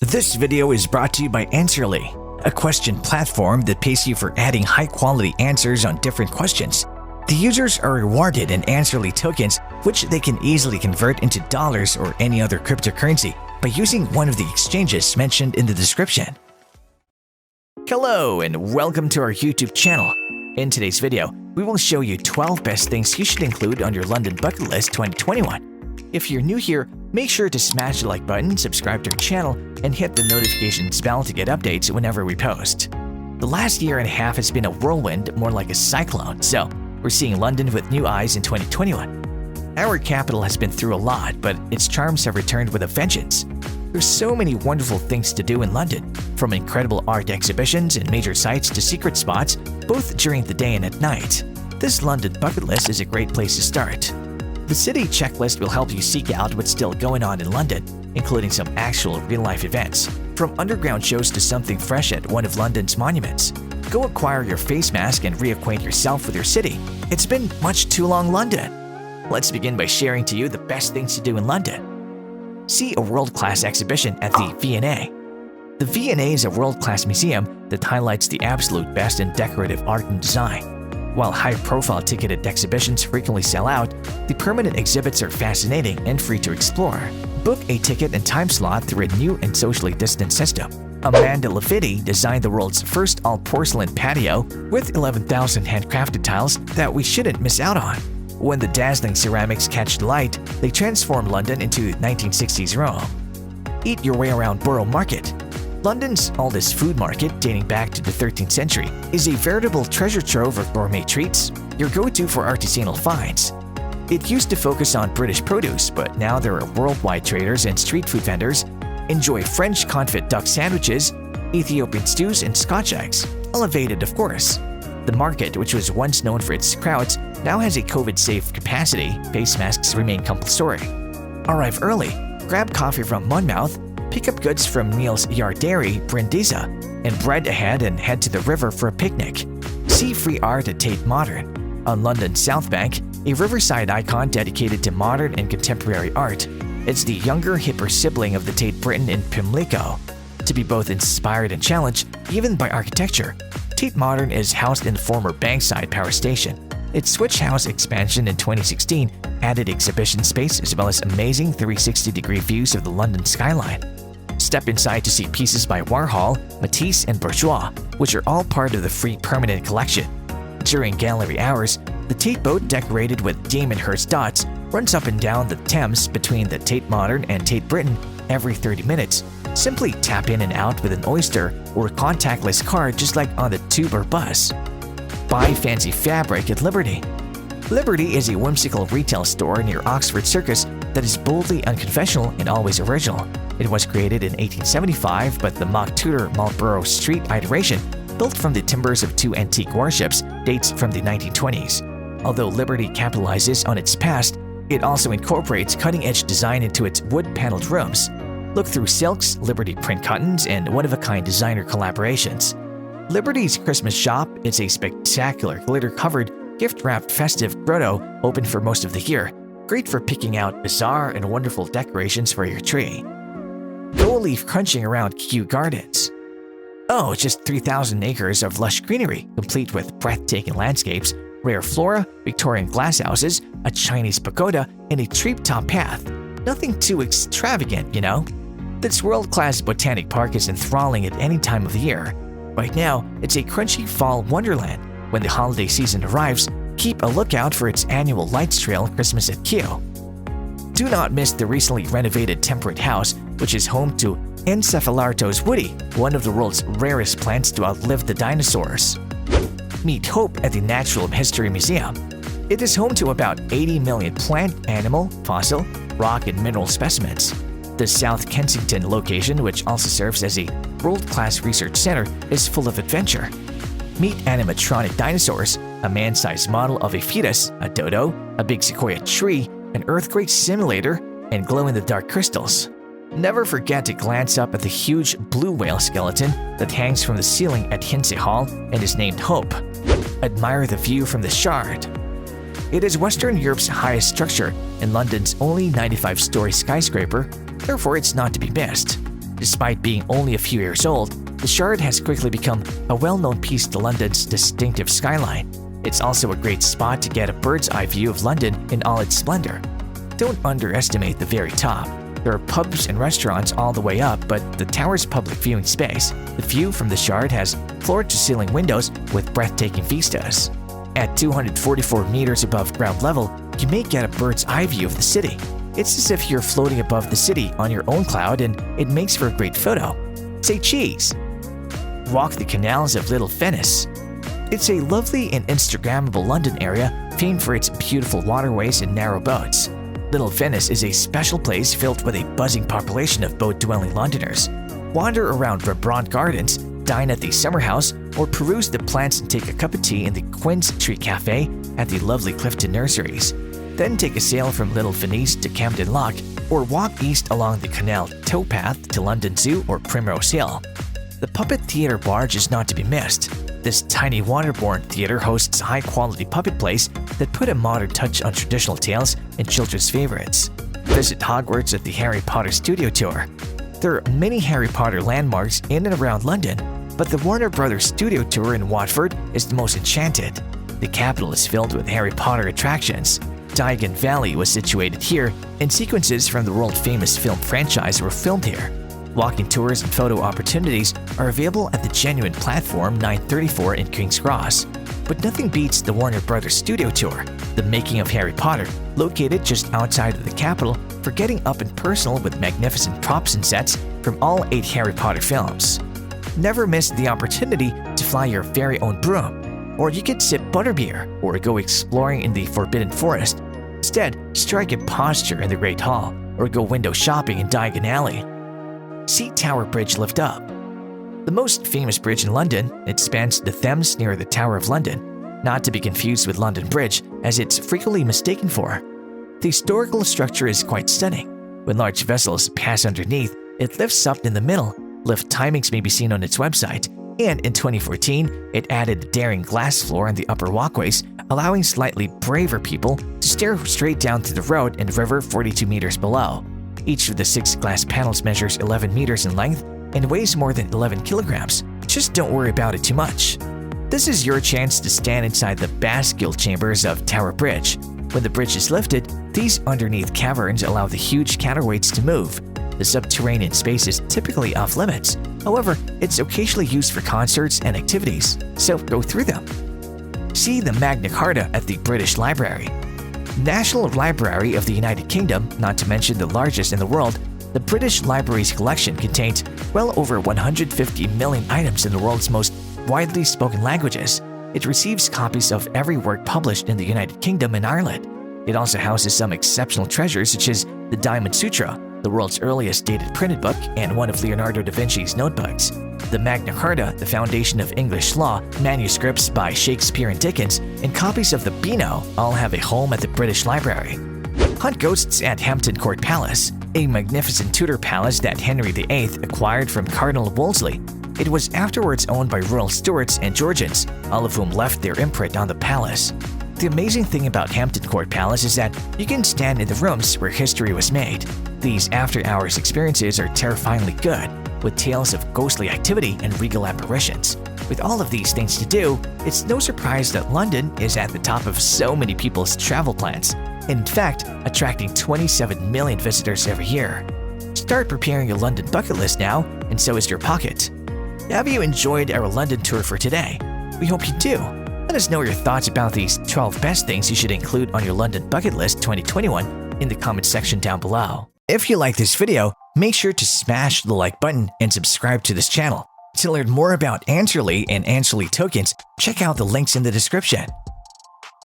This video is brought to you by Answerly, a question platform that pays you for adding high-quality answers on different questions. The users are rewarded in Answerly tokens, which they can easily convert into dollars or any other cryptocurrency by using one of the exchanges mentioned in the description. Hello and welcome to our YouTube channel. In today's video, we will show you 12 best things you should include on your London bucket list 2021. If you're new here, make sure to smash the like button, subscribe to our channel, and hit the notifications bell to get updates whenever we post. The last year and a half has been a whirlwind, more like a cyclone, so we're seeing London with new eyes in 2021. Our capital has been through a lot, but its charms have returned with a vengeance. There's so many wonderful things to do in London, from incredible art exhibitions and major sites to secret spots, both during the day and at night. This London bucket list is a great place to start. The city checklist will help you seek out what's still going on in London, including some actual real-life events, from underground shows to something fresh at one of London's monuments. Go acquire your face mask and reacquaint yourself with your city. It's been much too long, London. Let's begin by sharing to you the best things to do in London. See a world-class exhibition at the V&A. The V&A is a world-class museum that highlights the absolute best in decorative art and design. While high-profile ticketed exhibitions frequently sell out, the permanent exhibits are fascinating and free to explore. Book a ticket and time slot through a new and socially distant system. Amanda Lafitte designed the world's first all-porcelain patio with 11,000 handcrafted tiles that we shouldn't miss out on. When the dazzling ceramics catch the light, they transform London into 1960s Rome. Eat your way around Borough Market. London's oldest food market, dating back to the 13th century, is a veritable treasure trove of gourmet treats, your go-to for artisanal finds. It used to focus on British produce, but now there are worldwide traders and street food vendors. Enjoy French confit duck sandwiches, Ethiopian stews, and Scotch eggs, elevated of course. The market, which was once known for its crowds, now has a COVID-safe capacity. Face masks remain compulsory. Arrive early, grab coffee from Monmouth, pick up goods from Neil's Yard Dairy, Brindisa, and bread ahead and head to the river for a picnic. See free art at Tate Modern. On London's South Bank, a riverside icon dedicated to modern and contemporary art. It's the younger, hipper sibling of the Tate Britain in Pimlico. To be both inspired and challenged, even by architecture, Tate Modern is housed in the former Bankside Power Station. Its switch house expansion in 2016 added exhibition space as well as amazing 360-degree views of the London skyline. Step inside to see pieces by Warhol, Matisse, and Bourgeois, which are all part of the free permanent collection. During gallery hours, the Tate boat decorated with Damonhurst dots runs up and down the Thames between the Tate Modern and Tate Britain every 30 minutes. Simply tap in and out with an Oyster or contactless card just like on the tube or bus. Buy fancy fabric at Liberty. Liberty is a whimsical retail store near Oxford Circus that is boldly unconventional and always original. It was created in 1875, but the mock Tudor Marlborough Street iteration, built from the timbers of two antique warships, dates from the 1920s. Although Liberty capitalizes on its past, it also incorporates cutting-edge design into its wood-paneled rooms. Look through silks, Liberty print cottons, and one-of-a-kind designer collaborations. Liberty's Christmas shop is a spectacular glitter-covered, gift-wrapped festive grotto open for most of the year, great for picking out bizarre and wonderful decorations for your tree. Go leaf crunching around Kew Gardens. Oh, just 3,000 acres of lush greenery, complete with breathtaking landscapes, rare flora, Victorian glasshouses, a Chinese pagoda, and a treetop path. Nothing too extravagant, you know? This world-class botanic park is enthralling at any time of the year. Right now, it's a crunchy fall wonderland. When the holiday season arrives, keep a lookout for its annual Lights Trail Christmas at Kew. Do not miss the recently renovated Temperate House, which is home to Encephalartos woody, one of the world's rarest plants to outlive the dinosaurs. Meet Hope at the Natural History Museum. It is home to about 80 million plant, animal, fossil, rock, and mineral specimens. The South Kensington location, which also serves as a world-class research center, is full of adventure. Meet animatronic dinosaurs, a man-sized model of a fetus, a dodo, a big sequoia tree, an earthquake simulator, and glow-in-the-dark crystals. Never forget to glance up at the huge blue whale skeleton that hangs from the ceiling at Hinsey Hall and is named Hope. Admire the view from the Shard. It is Western Europe's highest structure and London's only 95-story skyscraper, therefore it's not to be missed. Despite being only a few years old, the Shard has quickly become a well-known piece to London's distinctive skyline. It's also a great spot to get a bird's-eye view of London in all its splendor. Don't underestimate the very top. There are pubs and restaurants all the way up, but the tower's public viewing space, the view from the Shard, has floor-to-ceiling windows with breathtaking vistas. At 244 meters above ground level, you may get a bird's-eye view of the city. It's as if you're floating above the city on your own cloud, and it makes for a great photo. Say cheese! Walk the canals of Little Venice. It's a lovely and Instagrammable London area famed for its beautiful waterways and narrow boats. Little Venice is a special place filled with a buzzing population of boat-dwelling Londoners. Wander around Rembrandt Gardens, dine at the Summer House, or peruse the plants and take a cup of tea in the Quinn Street Cafe at the lovely Clifton Nurseries. Then take a sail from Little Venice to Camden Lock, or walk east along the canal towpath to London Zoo or Primrose Hill. The Puppet Theatre Barge is not to be missed. This tiny waterborne theater hosts high-quality puppet plays that put a modern touch on traditional tales and children's favorites. Visit Hogwarts at the Harry Potter Studio Tour. There are many Harry Potter landmarks in and around London, but the Warner Brothers Studio Tour in Watford is the most enchanted. The capital is filled with Harry Potter attractions. Diagon Valley was situated here, and sequences from the world-famous film franchise were filmed here. Walking tours and photo opportunities are available at the Genuine Platform 934 in King's Cross. But nothing beats the Warner Brothers Studio Tour, the making of Harry Potter, located just outside of the capital, for getting up and personal with magnificent props and sets from all 8 Harry Potter films. Never miss the opportunity to fly your very own broom, or you could sip butterbeer or go exploring in the Forbidden Forest. Instead, strike a posture in the Great Hall, or go window shopping in Diagon Alley. See Tower Bridge lift up. The most famous bridge in London, it spans the Thames near the Tower of London, not to be confused with London Bridge, as it's frequently mistaken for. The historical structure is quite stunning. When large vessels pass underneath, it lifts up in the middle. Lift timings may be seen on its website, and in 2014, it added a daring glass floor on the upper walkways, allowing slightly braver people to stare straight down to the road and river 42 meters below. Each of the 6 glass panels measures 11 meters in length and weighs more than 11 kilograms. Just don't worry about it too much. This is your chance to stand inside the bascule chambers of Tower Bridge. When the bridge is lifted, these underneath caverns allow the huge counterweights to move. The subterranean space is typically off-limits. However, it's occasionally used for concerts and activities, so go through them. See the Magna Carta at the British Library. National Library of the United Kingdom, not to mention the largest in the world, the British Library's collection contains well over 150 million items in the world's most widely spoken languages. It receives copies of every work published in the United Kingdom and Ireland. It also houses some exceptional treasures such as the Diamond Sutra, the world's earliest dated printed book and one of Leonardo da Vinci's notebooks. The Magna Carta, the foundation of English law, manuscripts by Shakespeare and Dickens, and copies of the Beano all have a home at the British Library. Hunt ghosts at Hampton Court Palace, a magnificent Tudor palace that Henry VIII acquired from Cardinal Wolsey. It was afterwards owned by royal Stuarts and Georgians, all of whom left their imprint on the palace. The amazing thing about Hampton Court Palace is that you can stand in the rooms where history was made. These after-hours experiences are terrifyingly good, with tales of ghostly activity and regal apparitions. With all of these things to do, it's no surprise that London is at the top of so many people's travel plans, and in fact, attracting 27 million visitors every year. Start preparing your London bucket list now, and so is your pocket. Have you enjoyed our London tour for today? We hope you do. Let us know your thoughts about these 12 best things you should include on your London bucket list 2021 in the comment section down below. If you like this video, make sure to smash the like button and subscribe to this channel. To learn more about Answerly and Answerly tokens, check out the links in the description.